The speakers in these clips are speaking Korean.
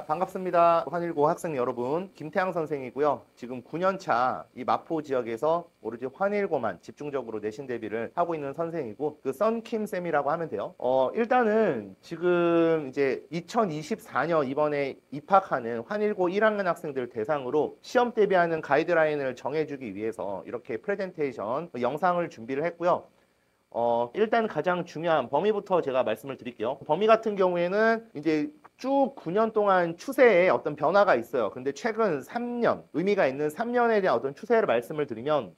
반갑습니다. 환일고 학생 여러분, 김태양 선생이고요. 지금 9년차 이 마포 지역에서 오로지 환일고만 집중적으로 내신 대비를 하고 있는 선생이고, 그 썬킴 쌤이라고 하면 돼요. 일단은 지금 이제 2024년 이번에 입학하는 환일고 1학년 학생들 대상으로 시험 대비하는 가이드라인을 정해주기 위해서 이렇게 프레젠테이션 영상을 준비를 했고요. 일단 가장 중요한 범위부터 제가 말씀을 드릴게요. 범위 같은 경우에는 이제 쭉 9년 동안 추세에 어떤 변화가 있어요. 근데 최근 3년, 의미가 있는 3년에 대한 어떤 추세를 말씀을 드리면,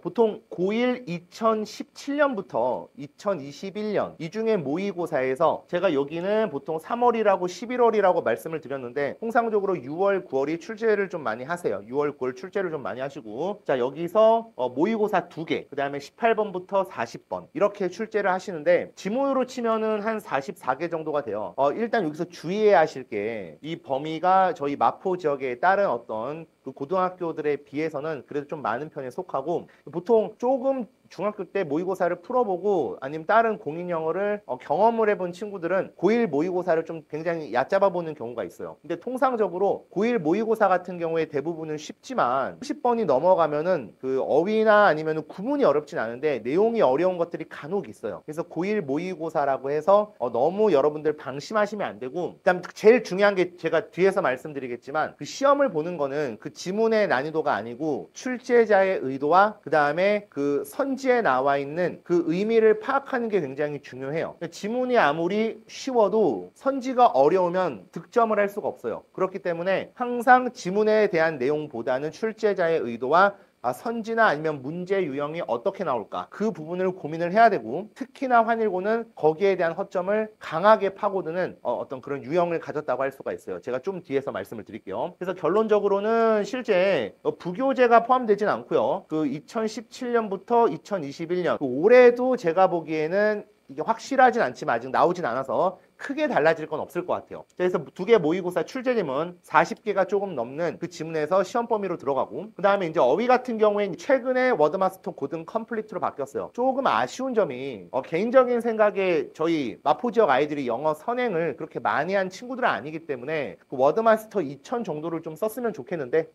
보통 고1 2017년부터 2021년, 이 중에 모의고사에서 제가 여기는 보통 3월이라고 11월이라고 말씀을 드렸는데, 통상적으로 6월, 9월이 출제를 좀 많이 하세요. 6월, 9월 출제를 좀 많이 하시고, 자, 여기서 모의고사 2개, 그 다음에 18번부터 40번, 이렇게 출제를 하시는데, 지문으로 치면은 한 44개 정도가 돼요. 일단 여기서 주의해야 하실 게, 이 범위가 저희 마포 지역에 따른 어떤 그 고등학교들에 비해서는 그래도 좀 많은 편에 속하고, 보통 조금 중학교 때 모의고사를 풀어보고 아니면 다른 공인 영어를 경험을 해본 친구들은 고1 모의고사를 좀 굉장히 얕잡아 보는 경우가 있어요. 근데 통상적으로 고1 모의고사 같은 경우에 대부분은 쉽지만 30번이 넘어가면은 그 어휘나 아니면 구문이 어렵진 않은데 내용이 어려운 것들이 간혹 있어요. 그래서 고1 모의고사라고 해서 너무 여러분들 방심하시면 안 되고, 일단 제일 중요한 게 제가 뒤에서 말씀드리겠지만, 그 시험을 보는 거는 그 지문의 난이도가 아니고 출제자의 의도와 그 다음에 그 선지에 나와 있는 그 의미를 파악하는 게 굉장히 중요해요. 지문이 아무리 쉬워도 선지가 어려우면 득점을 할 수가 없어요. 그렇기 때문에 항상 지문에 대한 내용보다는 출제자의 의도와 선지나 아니면 문제 유형이 어떻게 나올까, 그 부분을 고민을 해야 되고, 특히나 환일고는 거기에 대한 허점을 강하게 파고드는 어떤 그런 유형을 가졌다고 할 수가 있어요. 제가 좀 뒤에서 말씀을 드릴게요. 그래서 결론적으로는 실제 부교재가 포함되진 않고요. 그 2017년부터 2021년 그 올해도 제가 보기에는 이게 확실하진 않지만 아직 나오진 않아서 크게 달라질 건 없을 것 같아요. 그래서 2개 모의고사 출제지문 40개가 조금 넘는 그 지문에서 시험 범위로 들어가고, 그 다음에 이제 어휘 같은 경우에 최근에 워드마스터 고등 컴플리트로 바뀌었어요. 조금 아쉬운 점이 개인적인 생각에 저희 마포 지역 아이들이 영어 선행을 그렇게 많이 한 친구들은 아니기 때문에 그 워드마스터 2000 정도를 좀 썼으면 좋겠는데,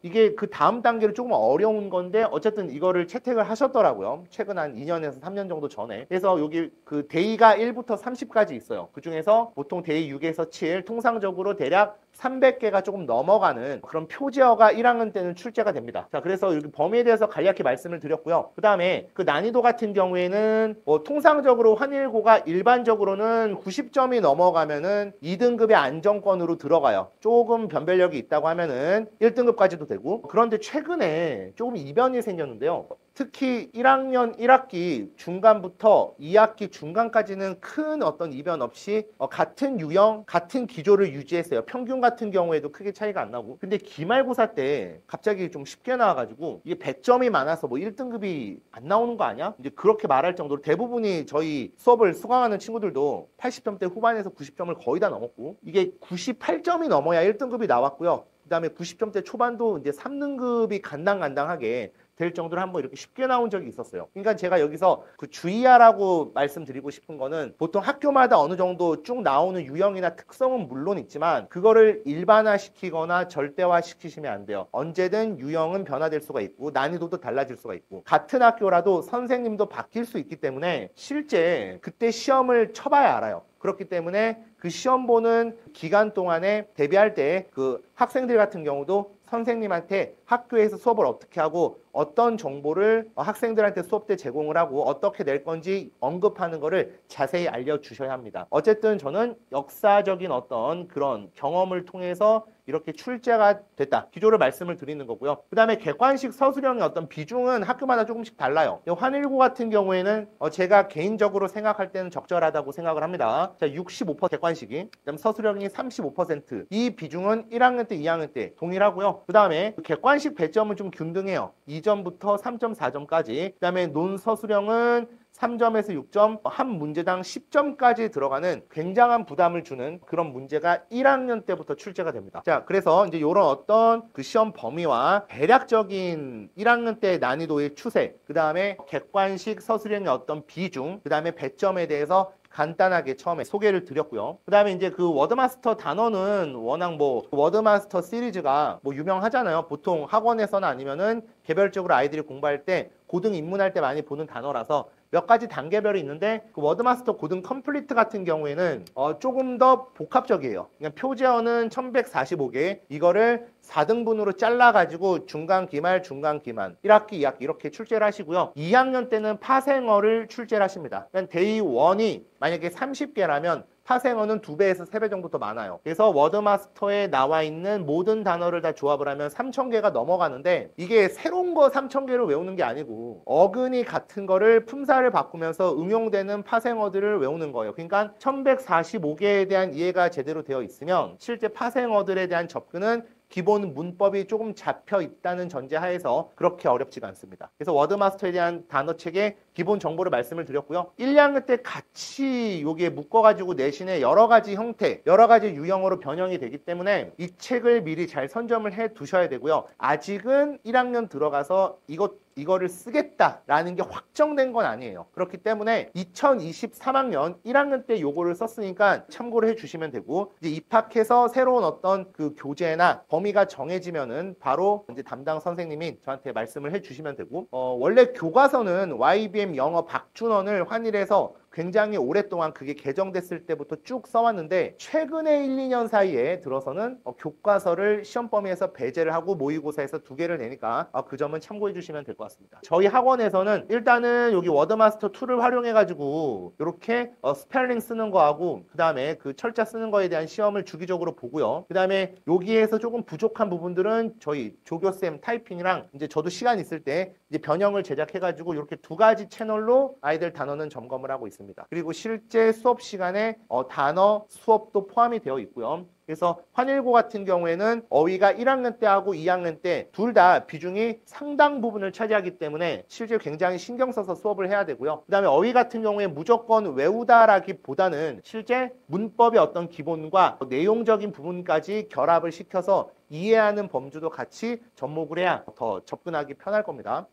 이게 그 다음 단계로 조금 어려운 건데 어쨌든 이거를 채택을 하셨더라고요. 최근 한 2년에서 3년 정도 전에. 그래서 여기 그 데이가 1부터 30까지 있어요. 그 중에서 보통 데이 6에서 7, 통상적으로 대략 300개가 조금 넘어가는 그런 표제어가 1학년 때는 출제가 됩니다. 자, 그래서 여기 범위에 대해서 간략히 말씀을 드렸고요. 그 다음에 그 난이도 같은 경우에는 통상적으로 환일고가 일반적으로는 90점이 넘어가면은 2등급의 안정권으로 들어가요. 조금 변별력이 있다고 하면은 1등급까지도 되고, 그런데 최근에 조금 이변이 생겼는데요. 특히 1학년 1학기 중간부터 2학기 중간까지는 큰 어떤 이변 없이 같은 유형, 같은 기조를 유지했어요. 평균 같은 경우에도 크게 차이가 안 나고. 근데 기말고사 때 갑자기 좀 쉽게 나와가지고 이게 100점이 많아서 뭐 1등급이 안 나오는 거 아니야? 이제 그렇게 말할 정도로 대부분이 저희 수업을 수강하는 친구들도 80점대 후반에서 90점을 거의 다 넘었고, 이게 98점이 넘어야 1등급이 나왔고요. 그 다음에 90점대 초반도 이제 3등급이 간당간당하게 될 정도로 한번 이렇게 쉽게 나온 적이 있었어요. 그러니까 제가 여기서 그 주의하라고 말씀드리고 싶은 거는, 보통 학교마다 어느 정도 쭉 나오는 유형이나 특성은 물론 있지만 그거를 일반화시키거나 절대화시키시면 안 돼요. 언제든 유형은 변화될 수가 있고 난이도도 달라질 수가 있고, 같은 학교라도 선생님도 바뀔 수 있기 때문에 실제 그때 시험을 쳐봐야 알아요. 그렇기 때문에 그 시험 보는 기간 동안에 대비할 때 그 학생들 같은 경우도 선생님한테 학교에서 수업을 어떻게 하고 어떤 정보를 학생들한테 수업 때 제공을 하고 어떻게 낼 건지 언급하는 거를 자세히 알려주셔야 합니다. 어쨌든 저는 역사적인 어떤 그런 경험을 통해서 이렇게 출제가 됐다, 기조를 말씀을 드리는 거고요. 그 다음에 객관식 서술형의 어떤 비중은 학교마다 조금씩 달라요. 환일고 같은 경우에는 제가 개인적으로 생각할 때는 적절하다고 생각을 합니다. 자, 65% 객관식이, 그다음 서술형이 35%. 이 비중은 1학년 때, 2학년 때 동일하고요. 그 다음에 객관식 배점은 좀 균등해요. 2점부터 3.4점까지. 그 다음에 논서술형은 3점에서 6점, 한 문제당 10점까지 들어가는 굉장한 부담을 주는 그런 문제가 1학년 때부터 출제가 됩니다. 자, 그래서 이제 이런 어떤 그 시험 범위와 대략적인 1학년 때 난이도의 추세, 그 다음에 객관식 서술형의 어떤 비중, 그 다음에 배점에 대해서 간단하게 처음에 소개를 드렸고요. 그 다음에 이제 그 워드마스터 단어는 워낙 뭐 워드마스터 시리즈가 뭐 유명하잖아요. 보통 학원에서나 아니면은 개별적으로 아이들이 공부할 때 고등 입문할 때 많이 보는 단어라서 몇 가지 단계별이 있는데 그 워드마스터 고등 컴플리트 같은 경우에는 조금 더 복합적이에요. 그러니까 표제어는 1145개, 이거를 4등분으로 잘라가지고 중간, 기말, 중간, 기말 1학기, 2학기 이렇게 출제를 하시고요. 2학년 때는 파생어를 출제를 하십니다. 그러니까 데이 1이 만약에 30개라면 파생어는 2배에서 3배 정도 더 많아요. 그래서 워드마스터에 나와 있는 모든 단어를 다 조합을 하면 3,000개가 넘어가는데 이게 새로운 거 3,000개를 외우는 게 아니고 어근이 같은 거를 품사를 바꾸면서 응용되는 파생어들을 외우는 거예요. 그러니까 1145개에 대한 이해가 제대로 되어 있으면 실제 파생어들에 대한 접근은 기본 문법이 조금 잡혀 있다는 전제하에서 그렇게 어렵지가 않습니다. 그래서 워드마스터에 대한 단어책의 기본 정보를 말씀을 드렸고요. 1, 2학년 때 같이 요게 묶어가지고 내신의 여러 가지 형태, 여러 가지 유형으로 변형이 되기 때문에 이 책을 미리 잘 선점을 해 두셔야 되고요. 아직은 1학년 들어가서 이거를 쓰겠다라는 게 확정된 건 아니에요. 그렇기 때문에 2023학년 1학년 때 요거를 썼으니까 참고를 해주시면 되고 이제 입학해서 새로운 어떤 그 교재나 범위가 정해지면은 바로 이제 담당 선생님이 저한테 말씀을 해주시면 되고 원래 교과서는 YBM 영어 박준원을 환일해서 굉장히 오랫동안 그게 개정됐을 때부터 쭉 써왔는데 최근에 1, 2년 사이에 들어서는 교과서를 시험 범위에서 배제를 하고 모의고사에서 2개를 내니까 그 점은 참고해 주시면 될 것 같습니다. 저희 학원에서는 일단은 여기 워드마스터 2를 활용해 가지고 이렇게 스펠링 쓰는 거하고 그 다음에 그 철자 쓰는 거에 대한 시험을 주기적으로 보고요. 그 다음에 여기에서 조금 부족한 부분들은 저희 조교쌤 타이핑이랑 이제 저도 시간 있을 때 이제 변형을 제작해 가지고 이렇게 2가지 채널로 아이들 단어는 점검을 하고 있습니다. 그리고 실제 수업 시간에 단어 수업도 포함이 되어 있고요. 그래서 환일고 같은 경우에는 어휘가 1학년 때하고 2학년 때 둘 다 비중이 상당 부분을 차지하기 때문에 실제 굉장히 신경 써서 수업을 해야 되고요. 그 다음에 어휘 같은 경우에 무조건 외우다라기보다는 실제 문법의 어떤 기본과 내용적인 부분까지 결합을 시켜서 이해하는 범주도 같이 접목을 해야 더 접근하기 편할 겁니다.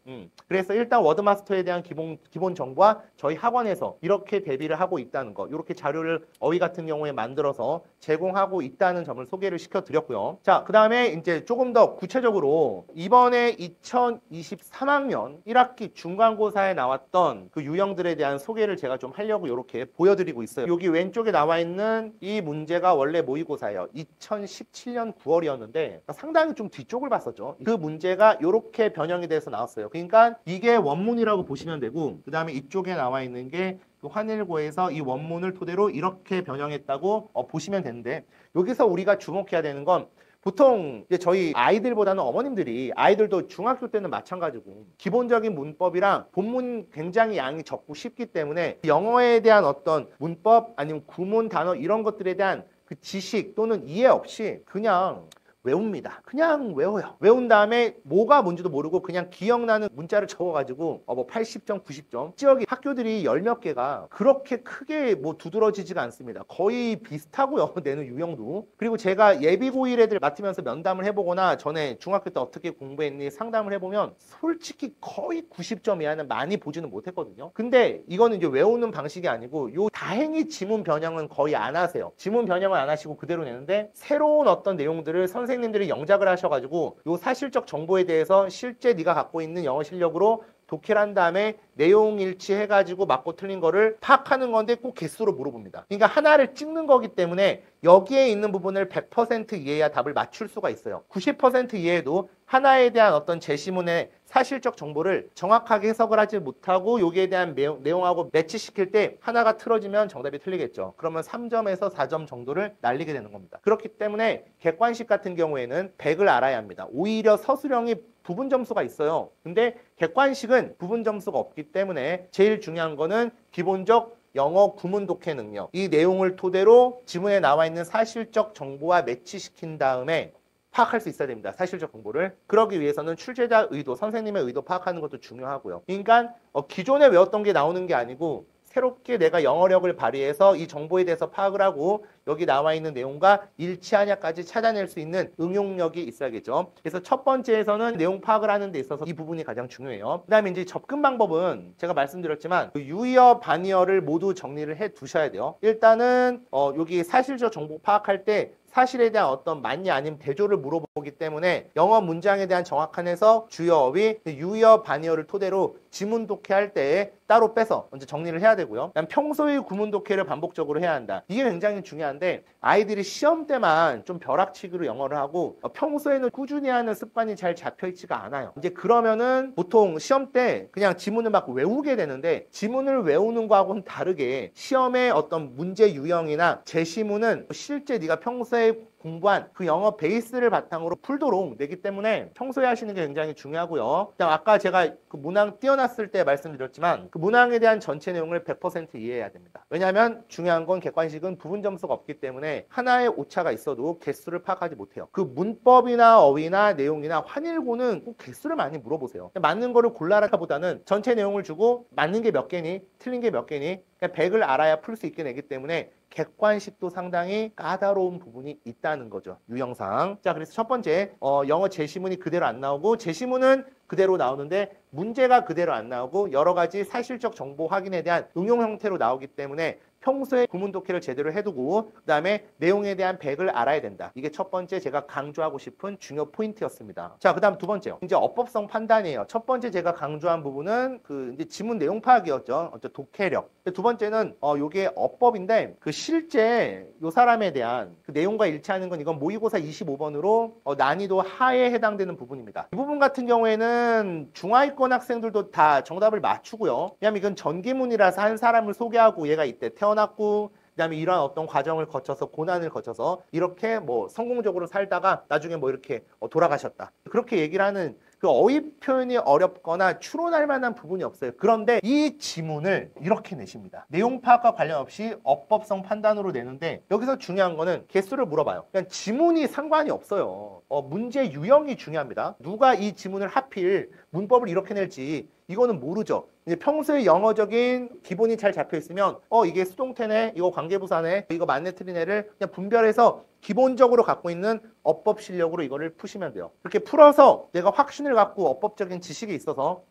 그래서 일단 워드마스터에 대한 기본 정보와 저희 학원에서 이렇게 대비를 하고 있다는 거, 이렇게 자료를 어휘 같은 경우에 만들어서 제공하고 있다는 점을 소개를 시켜드렸고요. 자, 그 다음에 이제 조금 더 구체적으로 이번에 2023학년 1학기 중간고사에 나왔던 그 유형들에 대한 소개를 제가 좀 하려고 이렇게 보여드리고 있어요. 여기 왼쪽에 나와 있는 이 문제가 원래 모의고사예요. 2017년 9월이었는데 상당히 좀 뒤쪽을 봤었죠. 그 문제가 이렇게 변형이 돼서 나왔어요. 그러니까 이게 원문이라고 보시면 되고 그 다음에 이쪽에 나와 있는 게 그 환일고에서 이 원문을 토대로 이렇게 변형했다고 보시면 되는데 여기서 우리가 주목해야 되는 건 보통 이제 저희 아이들보다는 어머님들이 아이들도 중학교 때는 마찬가지고 기본적인 문법이랑 본문 굉장히 양이 적고 쉽기 때문에 영어에 대한 어떤 문법 아니면 구문 단어 이런 것들에 대한 그 지식 또는 이해 없이 그냥 외웁니다. 그냥 외워요. 외운 다음에 뭐가 뭔지도 모르고 그냥 기억나는 문자를 적어가지고 뭐 80점, 90점. 지역이 학교들이 열 몇 개가 그렇게 크게 뭐 두드러지지가 않습니다. 거의 비슷하고요. 내는 유형도. 그리고 제가 예비고1 애들 맡으면서 면담을 해보거나 전에 중학교 때 어떻게 공부했니 상담을 해보면 솔직히 거의 90점 이하는 많이 보지는 못했거든요. 근데 이거는 이제 외우는 방식이 아니고 요 다행히 지문 변형은 거의 안 하세요. 지문 변형을 안 하시고 그대로 내는데 새로운 어떤 내용들을 선생님들이 영작을 하셔가지고 요 사실적 정보에 대해서 실제 네가 갖고 있는 영어 실력으로 독해를 한 다음에 내용 일치해가지고 맞고 틀린 거를 파악하는 건데 꼭 개수로 물어봅니다. 그러니까 하나를 찍는 거기 때문에 여기에 있는 부분을 100% 이해해야 답을 맞출 수가 있어요. 90% 이해해도 하나에 대한 어떤 제시문의 사실적 정보를 정확하게 해석을 하지 못하고 여기에 대한 내용하고 매치시킬 때 하나가 틀어지면 정답이 틀리겠죠. 그러면 3점에서 4점 정도를 날리게 되는 겁니다. 그렇기 때문에 객관식 같은 경우에는 100을 알아야 합니다. 오히려 서술형이 부분 점수가 있어요. 근데 객관식은 부분 점수가 없기 때문에 제일 중요한 거는 기본적 영어 구문 독해 능력. 이 내용을 토대로 지문에 나와 있는 사실적 정보와 매치시킨 다음에 파악할 수 있어야 됩니다. 사실적 정보를. 그러기 위해서는 출제자 의도, 선생님의 의도 파악하는 것도 중요하고요. 그러니까 기존에 외웠던 게 나오는 게 아니고 새롭게 내가 영어력을 발휘해서 이 정보에 대해서 파악을 하고 여기 나와 있는 내용과 일치하냐까지 찾아낼 수 있는 응용력이 있어야겠죠. 그래서 첫 번째에서는 내용 파악을 하는 데 있어서 이 부분이 가장 중요해요. 그 다음에 이제 접근 방법은 제가 말씀드렸지만 그 유의어, 반의어를 모두 정리를 해 두셔야 돼요. 일단은 여기 사실적 정보 파악할 때 사실에 대한 어떤 맞냐 아니면 대조를 물어보기 때문에 영어 문장에 대한 정확한 해석, 주요 어휘, 유의어, 반의어를 토대로 지문 독해할 때 따로 빼서 먼저 정리를 해야 되고요. 그다음 평소의 구문 독해를 반복적으로 해야 한다. 이게 굉장히 중요한데 아이들이 시험 때만 좀 벼락치기로 영어를 하고 평소에는 꾸준히 하는 습관이 잘 잡혀있지가 않아요. 이제 그러면은 보통 시험 때 그냥 지문을 막 외우게 되는데 지문을 외우는 거하고는 다르게 시험의 어떤 문제 유형이나 제시문은 실제 네가 평소에 공부한 그 영어 베이스를 바탕으로 풀도록 내기 때문에 평소에 하시는 게 굉장히 중요하고요. 그냥 아까 제가 그 문항 띄워놨을 때 말씀드렸지만 그 문항에 대한 전체 내용을 100% 이해해야 됩니다. 왜냐하면 중요한 건 객관식은 부분 점수가 없기 때문에 하나의 오차가 있어도 개수를 파악하지 못해요. 그 문법이나 어휘나 내용이나 환일고는 꼭 개수를 많이 물어보세요. 맞는 거를 골라라 보다는 전체 내용을 주고 맞는 게 몇 개니 틀린 게 몇 개니 그냥 100을 알아야 풀 수 있게 내기 때문에 객관식도 상당히 까다로운 부분이 있다는 거죠. 유형상. 자, 그래서 첫 번째 영어 제시문이 그대로 안 나오고 제시문은 그대로 나오는데 문제가 그대로 안 나오고 여러 가지 사실적 정보 확인에 대한 응용 형태로 나오기 때문에 평소에 구문 독해를 제대로 해두고 그 다음에 내용에 대한 백을 알아야 된다. 이게 첫 번째 제가 강조하고 싶은 중요 포인트였습니다. 자, 그 다음 두 번째요. 이제 어법성 판단이에요. 첫 번째 제가 강조한 부분은 그 이제 지문 내용 파악이었죠. 독해력. 두 번째는 요게 어법인데 그 실제 요 사람에 대한 그 내용과 일치하는 건 이건 모의고사 25번으로 난이도 하에 해당되는 부분입니다. 이 부분 같은 경우에는 중하위권 학생들도 다 정답을 맞추고요. 왜냐면 이건 전기문이라서 한 사람을 소개하고 얘가 이때 태어났고 그다음에 이러한 어떤 과정을 거쳐서 고난을 거쳐서 이렇게 뭐 성공적으로 살다가 나중에 뭐 이렇게 돌아가셨다. 그렇게 얘기를 하는 그 어휘 표현이 어렵거나 추론할 만한 부분이 없어요. 그런데 이 지문을 이렇게 내십니다. 내용 파악과 관련 없이 어법성 판단으로 내는데 여기서 중요한 거는 개수를 물어봐요. 그냥 지문이 상관이 없어요. 문제 유형이 중요합니다. 누가 이 지문을 하필 문법을 이렇게 낼지 이거는 모르죠. 이제 평소에 영어적인 기본이 잘 잡혀 있으면 이게 수동태네, 이거 관계부사네, 이거 맞네 틀리네를 그냥 분별해서 기본적으로 갖고 있는 어법 실력으로 이거를 푸시면 돼요. 그렇게 풀어서 내가 확신을 갖고 어법적인 지식이 있어서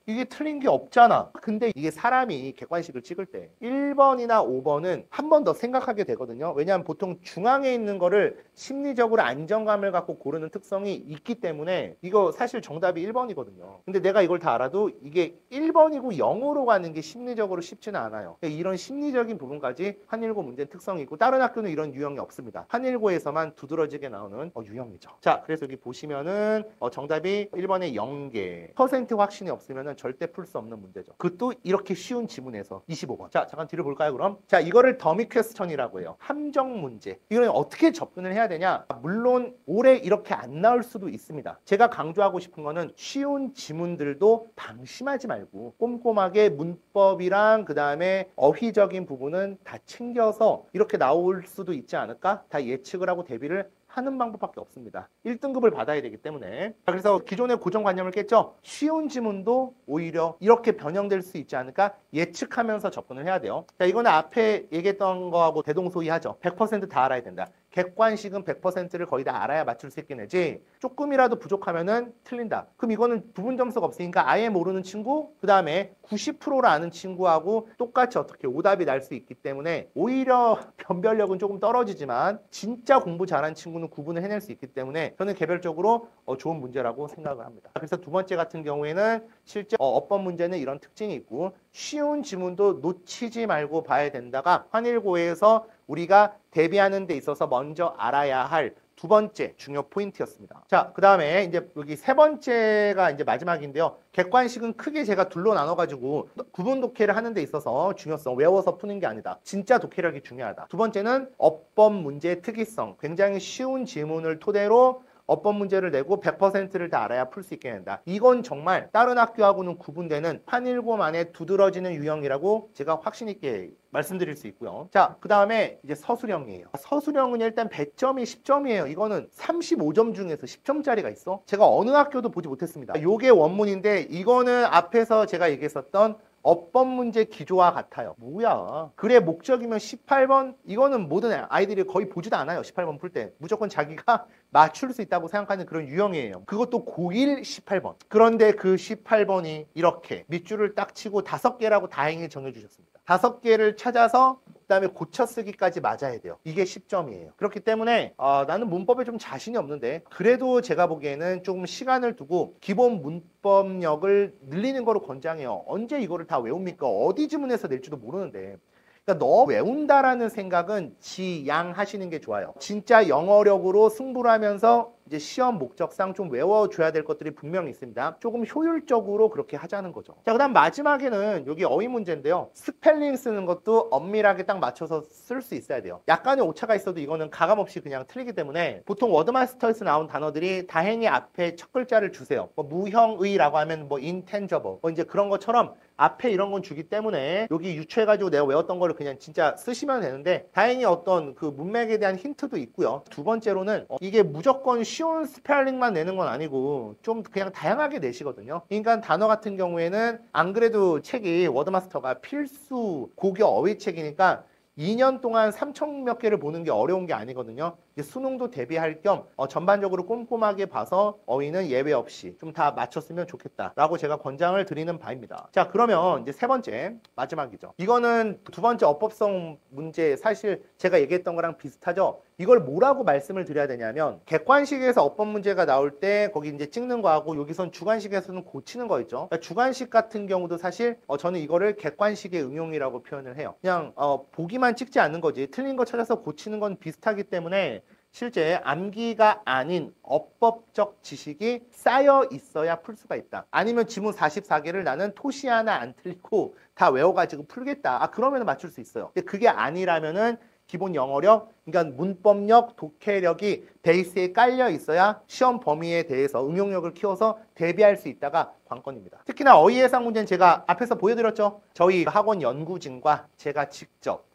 이게 틀린 게 없잖아. 근데 이게 사람이 객관식을 찍을 때 1번이나 5번은 한 번 더 생각하게 되거든요. 왜냐하면 보통 중앙에 있는 거를 심리적으로 안정감을 갖고 고르는 특성이 있기 때문에 이거 사실 정답이 1번이거든요. 근데 내가 이걸 다 알아도 이게 1번이고 0으로 가는 게 심리적으로 쉽지는 않아요. 이런 심리적인 부분까지 한일고 문제의 특성이 있고 다른 학교는 이런 유형이 없습니다. 한일고에서만 두드러지게 나오는 유형이죠. 자, 그래서 여기 보시면은 정답이 1번에 0개. % 확신이 없으면은 절대 풀 수 없는 문제죠. 그것도 이렇게 쉬운 지문에서 25번. 자, 잠깐 뒤로 볼까요, 그럼? 자, 이거를 더미 퀘스천이라고 해요. 함정 문제. 이거는 어떻게 접근을 해야 되냐? 물론 올해 이렇게 안 나올 수도 있습니다. 제가 강조하고 싶은 거는 쉬운 지문들도 방심하지 말고 꼼꼼하게 문법이랑 그 다음에 어휘적인 부분은 다 챙겨서 이렇게 나올 수도 있지 않을까? 다 예측을 하고 대비를 하는 방법밖에 없습니다. 1등급을 받아야 되기 때문에. 그래서 기존의 고정관념을 깼죠. 쉬운 지문도 오히려 이렇게 변형될 수 있지 않을까 예측하면서 접근을 해야 돼요. 자, 이거는 앞에 얘기했던 거하고 대동소이하죠. 100% 다 알아야 된다. 객관식은 100%를 거의 다 알아야 맞출 수 있긴 하지 조금이라도 부족하면은 틀린다. 그럼 이거는 부분 점수가 없으니까 아예 모르는 친구 그 다음에 90%를 아는 친구하고 똑같이 어떻게 오답이 날 수 있기 때문에 오히려 변별력은 조금 떨어지지만 진짜 공부 잘하는 친구는 구분을 해낼 수 있기 때문에 저는 개별적으로 좋은 문제라고 생각을 합니다. 그래서 두 번째 같은 경우에는 실제 어법 문제는 이런 특징이 있고 쉬운 지문도 놓치지 말고 봐야 된다가 한일고에서 우리가 대비하는 데 있어서 먼저 알아야 할 두 번째 중요 포인트였습니다. 자, 그 다음에 이제 여기 세 번째가 이제 마지막인데요. 객관식은 크게 제가 둘로 나눠가지고 구분 독해를 하는 데 있어서 중요성, 외워서 푸는 게 아니다. 진짜 독해력이 중요하다. 두 번째는 어법 문제의 특이성, 굉장히 쉬운 지문을 토대로 어법 문제를 내고 100%를 다 알아야 풀 수 있게 된다. 이건 정말 다른 학교하고는 구분되는 한일고만의 두드러지는 유형이라고 제가 확신 있게 말씀드릴 수 있고요. 자, 그 다음에 이제 서술형이에요. 서술형은 일단 배점이 10점이에요. 이거는 35점 중에서 10점짜리가 있어? 제가 어느 학교도 보지 못했습니다. 요게 원문인데 이거는 앞에서 제가 얘기했었던 어법 문제 기조와 같아요. 뭐야? 글의 목적이면 18번? 이거는 모든 아이들이 거의 보지도 않아요. 18번 풀 때. 무조건 자기가 맞출 수 있다고 생각하는 그런 유형이에요. 그것도 고1 18번. 그런데 그 18번이 이렇게 밑줄을 딱 치고 5개라고 다행히 정해주셨습니다. 5개를 찾아서 그다음에 고쳐쓰기까지 맞아야 돼요. 이게 10점이에요. 그렇기 때문에 나는 문법에 좀 자신이 없는데 그래도 제가 보기에는 조금 시간을 두고 기본 문법력을 늘리는 거로 권장해요. 언제 이거를 다 외웁니까? 어디 지문에서 낼지도 모르는데. 그러니까 너 외운다라는 생각은 지양하시는 게 좋아요. 진짜 영어력으로 승부를 하면서 이제 시험 목적상 좀 외워줘야 될 것들이 분명히 있습니다. 조금 효율적으로 그렇게 하자는 거죠. 자, 그 다음 마지막에는 여기 어휘 문제인데요. 스펠링 쓰는 것도 엄밀하게 딱 맞춰서 쓸 수 있어야 돼요. 약간의 오차가 있어도 이거는 가감없이 그냥 틀리기 때문에 보통 워드마스터에서 나온 단어들이 다행히 앞에 첫 글자를 주세요. 뭐 무형의라고 하면 뭐 intangible 뭐 이제 그런 것처럼 앞에 이런 건 주기 때문에 여기 유추해가지고 내가 외웠던 거를 그냥 진짜 쓰시면 되는데 다행히 어떤 그 문맥에 대한 힌트도 있고요. 두 번째로는 이게 무조건 쉬운 스펠링만 내는 건 아니고 좀 그냥 다양하게 내시거든요. 그러니까 단어 같은 경우에는 안 그래도 책이 워드마스터가 필수 고교 어휘 책이니까 2년 동안 3천 몇 개를 보는 게 어려운 게 아니거든요. 수능도 대비할 겸 전반적으로 꼼꼼하게 봐서 어휘는 예외 없이 좀 다 맞췄으면 좋겠다라고 제가 권장을 드리는 바입니다. 자, 그러면 이제 세 번째 마지막이죠. 이거는 두 번째 어법성 문제 사실 제가 얘기했던 거랑 비슷하죠. 이걸 뭐라고 말씀을 드려야 되냐면 객관식에서 어법 문제가 나올 때 거기 이제 찍는 거하고 여기선 주관식에서는 고치는 거 있죠. 그러니까 주관식 같은 경우도 사실 저는 이거를 객관식의 응용이라고 표현을 해요. 그냥 보기만 찍지 않는 거지 틀린 거 찾아서 고치는 건 비슷하기 때문에 실제 암기가 아닌 어법적 지식이 쌓여 있어야 풀 수가 있다. 아니면 지문 44개를 나는 토시 하나 안 틀리고 다 외워가지고 풀겠다. 그러면 맞출 수 있어요. 근데 그게 아니라면은 기본 영어력, 그러니까 문법력, 독해력이 베이스에 깔려 있어야 시험 범위에 대해서 응용력을 키워서 대비할 수 있다가 관건입니다. 특히나 어휘 예상 문제는 제가 앞에서 보여드렸죠. 저희 학원 연구진과 제가 직접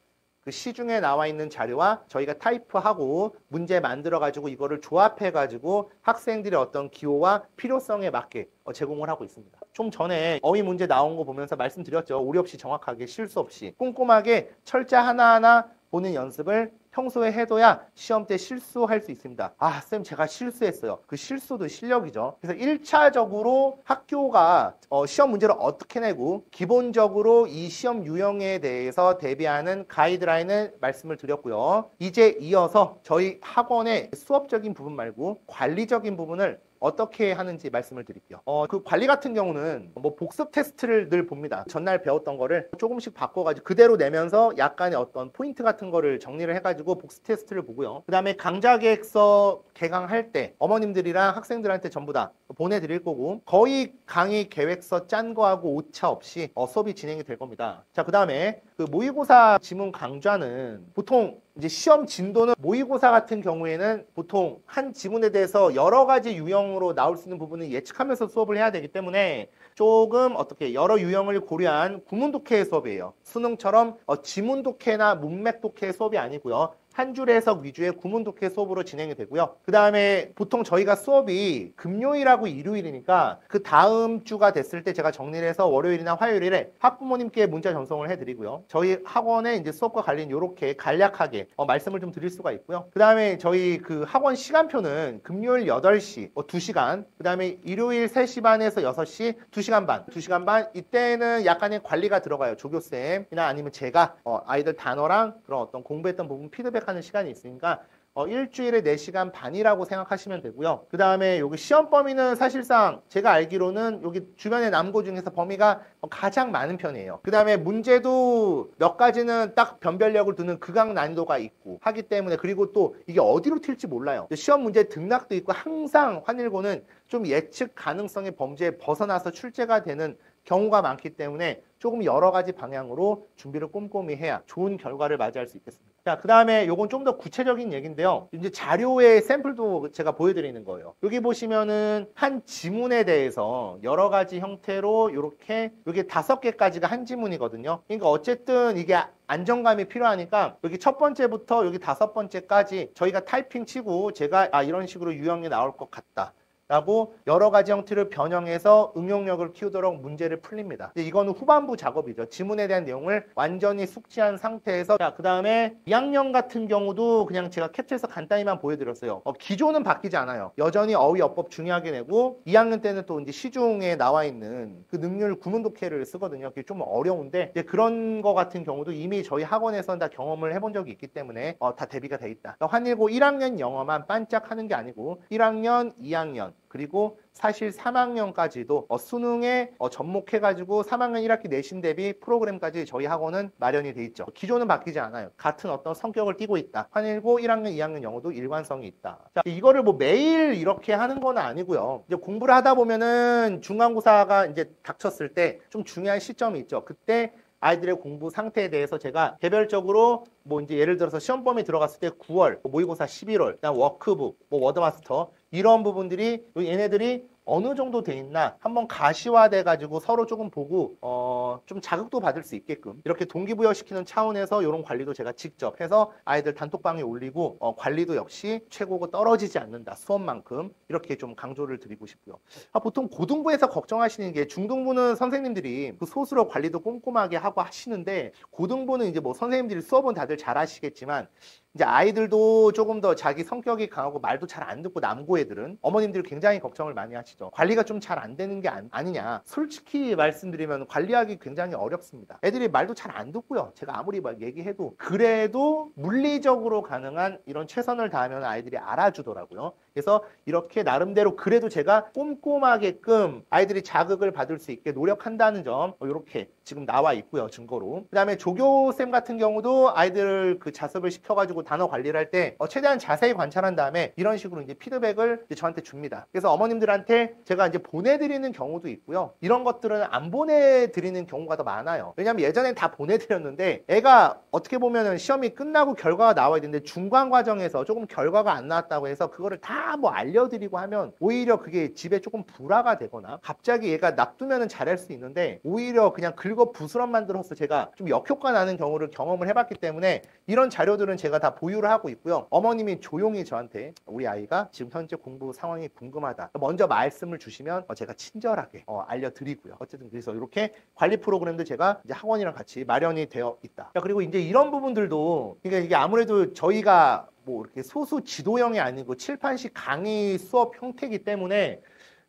그 시중에 나와 있는 자료와 저희가 타이프하고 문제 만들어가지고 이거를 조합해가지고 학생들의 어떤 기호와 필요성에 맞게 제공을 하고 있습니다. 좀 전에 어휘 문제 나온 거 보면서 말씀드렸죠. 오류 없이 정확하게 실수 없이 꼼꼼하게 철자 하나하나 보는 연습을 평소에 해둬야 시험 때 실수할 수 있습니다. 쌤 제가 실수했어요. 그 실수도 실력이죠. 그래서 1차적으로 학교가 시험 문제를 어떻게 내고 기본적으로 이 시험 유형에 대해서 대비하는 가이드라인을 말씀을 드렸고요. 이제 이어서 저희 학원의 수업적인 부분 말고 관리적인 부분을 어떻게 하는지 말씀을 드릴게요. 그 관리 같은 경우는 뭐 복습 테스트를 늘 봅니다. 전날 배웠던 거를 조금씩 바꿔가지고 그대로 내면서 약간의 어떤 포인트 같은 거를 정리를 해가지고 복습 테스트를 보고요. 그 다음에 강좌 계획서 개강할 때 어머님들이랑 학생들한테 전부 다 보내드릴 거고 거의 강의 계획서 짠 거하고 오차 없이 수업이 진행이 될 겁니다. 자, 그 다음에 그 모의고사 지문 강좌는 보통 이제 시험 진도는 모의고사 같은 경우에는 보통 한 지문에 대해서 여러 가지 유형으로 나올 수 있는 부분을 예측하면서 수업을 해야 되기 때문에 조금 어떻게 여러 유형을 고려한 구문독해 수업이에요. 수능처럼 지문 독해나 문맥 독해 수업이 아니고요. 한 줄 해석 위주의 구문 독해 수업으로 진행이 되고요. 그 다음에 보통 저희가 수업이 금요일하고 일요일이니까 그 다음 주가 됐을 때 제가 정리를 해서 월요일이나 화요일에 학부모님께 문자 전송을 해드리고요. 저희 학원의 이제 수업과 관련 이렇게 간략하게 말씀을 좀 드릴 수가 있고요. 그 다음에 저희 그 학원 시간표는 금요일 8시 2시간, 그 다음에 일요일 3시 반에서 6시 2시간 반, 2시간 반 이때는 약간의 관리가 들어가요. 조교쌤이나 아니면 제가 아이들 단어랑 그런 어떤 공부했던 부분 피드백 하는 시간이 있으니까 일주일에 4시간 반이라고 생각하시면 되고요. 그 다음에 여기 시험 범위는 사실상 제가 알기로는 여기 주변의 남고 중에서 범위가 가장 많은 편이에요. 그 다음에 문제도 몇 가지는 딱 변별력을 두는 극강 난이도가 있고 하기 때문에 그리고 또 이게 어디로 튈지 몰라요. 시험 문제 등락도 있고 항상 환일고는 좀 예측 가능성의 범죄에 벗어나서 출제가 되는 경우가 많기 때문에 조금 여러 가지 방향으로 준비를 꼼꼼히 해야 좋은 결과를 맞이할 수 있겠습니다. 자, 그 다음에 요건 좀 더 구체적인 얘기인데요. 이제 자료의 샘플도 제가 보여드리는 거예요. 여기 보시면은 한 지문에 대해서 여러 가지 형태로 이렇게 여기 5개까지가 한 지문이거든요. 그러니까 어쨌든 이게 안정감이 필요하니까 여기 첫 번째부터 여기 5번째까지 저희가 타이핑 치고 제가 이런 식으로 유형이 나올 것 같다 라고 여러 가지 형태를 변형해서 응용력을 키우도록 문제를 풀립니다. 이거는 후반부 작업이죠. 지문에 대한 내용을 완전히 숙지한 상태에서. 자, 그 다음에 2학년 같은 경우도 그냥 제가 캡처해서 간단히만 보여드렸어요. 기조는 바뀌지 않아요. 여전히 어휘 어법 중요하게 내고 2학년 때는 또 이제 시중에 나와 있는 그 능률 구문 독해를 쓰거든요. 그게 좀 어려운데 이제 그런 거 같은 경우도 이미 저희 학원에서는 다 경험을 해본 적이 있기 때문에 다 대비가 돼 있다. 그러니까 환일고 1학년 영어만 반짝하는 게 아니고 1학년, 2학년 그리고 사실 3학년까지도 수능에 접목해가지고 3학년 1학기 내신 대비 프로그램까지 저희 학원은 마련이 돼 있죠. 기조는 바뀌지 않아요. 같은 어떤 성격을 띠고 있다. 환일고 1학년, 2학년 영어도 일관성이 있다. 자, 이거를 뭐 매일 이렇게 하는 건 아니고요. 이제 공부를 하다 보면은 중간고사가 이제 닥쳤을 때 좀 중요한 시점이 있죠. 그때 아이들의 공부 상태에 대해서 제가 개별적으로 뭐 이제 예를 들어서 시험범위 들어갔을 때 9월, 모의고사 11월, 그다음 워크북, 뭐 워드마스터 이런 부분들이 얘네들이 어느 정도 돼 있나 한번 가시화돼 가지고 서로 조금 보고 좀 자극도 받을 수 있게끔 이렇게 동기부여시키는 차원에서 이런 관리도 제가 직접 해서 아이들 단톡방에 올리고 관리도 역시 최고고 떨어지지 않는다. 수업만큼 이렇게 좀 강조를 드리고 싶고요. 보통 고등부에서 걱정하시는 게 중등부는 선생님들이 그 소수로 관리도 꼼꼼하게 하고 하시는데 고등부는 이제 뭐 선생님들이 수업은 다들 잘 하시겠지만 이제 아이들도 조금 더 자기 성격이 강하고 말도 잘 안 듣고 남고 애들은 어머님들이 굉장히 걱정을 많이 하시죠. 관리가 좀 잘 안 되는 게 아니냐. 솔직히 말씀드리면 관리하기 굉장히 어렵습니다. 애들이 말도 잘 안 듣고요. 제가 아무리 막 얘기해도 그래도 물리적으로 가능한 이런 최선을 다하면 아이들이 알아주더라고요. 그래서 이렇게 나름대로 그래도 제가 꼼꼼하게끔 아이들이 자극을 받을 수 있게 노력한다는 점 이렇게 지금 나와 있고요. 증거로. 그 다음에 조교쌤 같은 경우도 아이들 그 자습을 시켜가지고 단어 관리를 할 때 최대한 자세히 관찰한 다음에 이런 식으로 이제 피드백을 이제 저한테 줍니다. 그래서 어머님들한테 제가 이제 보내드리는 경우도 있고요. 이런 것들은 안 보내드리는 경우가 더 많아요. 왜냐면 예전엔 다 보내드렸는데 애가 어떻게 보면은 시험이 끝나고 결과가 나와야 되는데 중간 과정에서 조금 결과가 안 나왔다고 해서 그거를 다 뭐 알려드리고 하면 오히려 그게 집에 조금 불화가 되거나 갑자기 얘가 놔두면은 잘할 수 있는데 오히려 그냥 긁어 부스럼만 들어서 제가 좀 역효과 나는 경우를 경험을 해봤기 때문에 이런 자료들은 제가 다 보유를 하고 있고요. 어머님이 조용히 저한테 우리 아이가 지금 현재 공부 상황이 궁금하다. 먼저 말씀을 주시면 제가 친절하게 알려드리고요. 어쨌든 그래서 이렇게 관리 프로그램도 제가 이제 학원이랑 같이 마련이 되어 있다. 자, 그리고 이제 이런 부분들도 그러니까 이게 아무래도 저희가 뭐 이렇게 소수 지도형이 아니고 칠판식 강의 수업 형태이기 때문에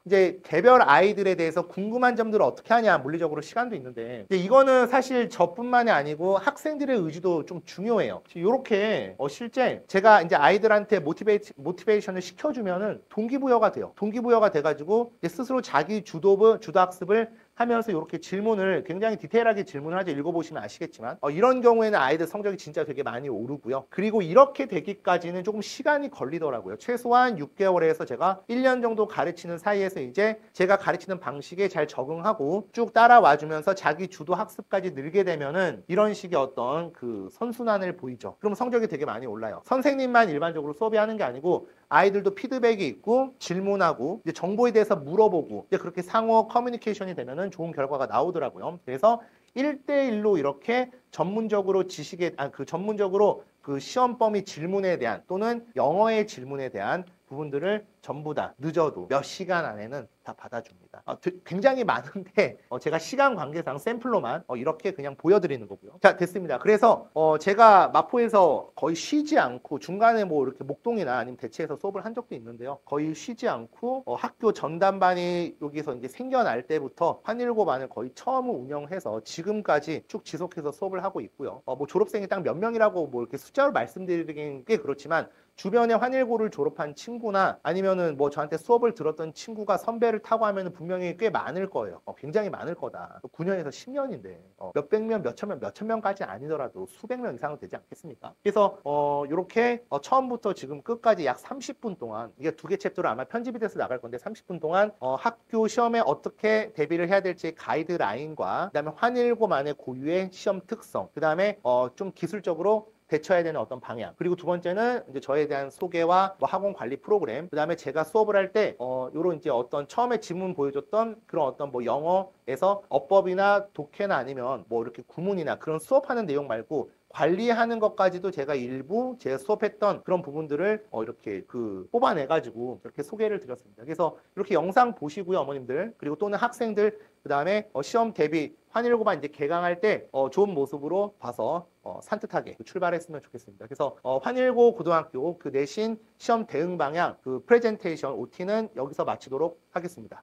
이제 개별 아이들에 대해서 궁금한 점들을 어떻게 하냐 물리적으로 시간도 있는데 이거는 사실 저뿐만이 아니고 학생들의 의지도 좀 중요해요. 이렇게 실제 제가 이제 아이들한테 모티베이션을 시켜주면은 동기부여가 돼요. 동기부여가 돼가지고 이제 스스로 자기 주도학습을 하면서 이렇게 질문을 굉장히 디테일하게 질문을 하죠. 읽어보시면 아시겠지만 이런 경우에는 아이들 성적이 진짜 되게 많이 오르고요. 그리고 이렇게 되기까지는 조금 시간이 걸리더라고요. 최소한 6개월에서 제가 1년 정도 가르치는 사이에서 이제 제가 가르치는 방식에 잘 적응하고 쭉 따라와 주면서 자기 주도 학습까지 늘게 되면은 이런 식의 어떤 그 선순환을 보이죠. 그럼 성적이 되게 많이 올라요. 선생님만 일반적으로 수업이 하는 게 아니고 아이들도 피드백이 있고 질문하고 이제 정보에 대해서 물어보고 이제 그렇게 상호 커뮤니케이션이 되면은 좋은 결과가 나오더라고요. 그래서 1대1로 이렇게 전문적으로 전문적으로 그 시험 범위 질문에 대한 또는 영어의 질문에 대한 부분들을 전부 다 늦어도 몇 시간 안에는 다 받아줍니다. 굉장히 많은데 제가 시간 관계상 샘플로만 이렇게 그냥 보여드리는 거고요. 자, 됐습니다. 그래서 제가 마포에서 거의 쉬지 않고 중간에 뭐 이렇게 목동이나 아니면 대치에서 수업을 한 적도 있는데요. 거의 쉬지 않고 학교 전담반이 여기서 이제 생겨날 때부터 환일고반을 거의 처음 운영해서 지금까지 쭉 지속해서 수업을 하고 있고요. 뭐 졸업생이 딱 몇 명이라고 뭐 이렇게 숫자로 말씀드리긴 꽤 그렇지만 주변에 환일고를 졸업한 친구나 아니면은 뭐 저한테 수업을 들었던 친구가 선배를 타고 하면은 분명히 꽤 많을 거예요. 굉장히 많을 거다. 9년에서 10년인데 몇백 명, 몇천 명, 몇천 명까지 아니더라도 수백 명 이상은 되지 않겠습니까? 그래서 이렇게 처음부터 지금 끝까지 약 30분 동안 이게 두 개 챕터로 아마 편집이 돼서 나갈 건데 30분 동안 학교 시험에 어떻게 대비를 해야 될지 가이드라인과 그다음에 환일고만의 고유의 시험 특성, 그다음에 좀 기술적으로 대처해야 되는 어떤 방향, 그리고 두 번째는 이제 저에 대한 소개와 뭐 학원 관리 프로그램, 그다음에 제가 수업을 할 때 요런 이제 어떤 처음에 지문 보여줬던 그런 어떤 뭐 영어에서 어법이나 독해나 아니면 뭐 이렇게 구문이나 그런 수업하는 내용 말고 관리하는 것까지도 제가 일부 제가 수업했던 그런 부분들을 이렇게 뽑아내가지고 이렇게 소개를 드렸습니다. 그래서 이렇게 영상 보시고요, 어머님들. 그리고 또는 학생들, 그 다음에 시험 대비 환일고만 이제 개강할 때 좋은 모습으로 봐서 산뜻하게 출발했으면 좋겠습니다. 그래서 환일고 고등학교 그 내신 시험 대응 방향 프레젠테이션 OT는 여기서 마치도록 하겠습니다.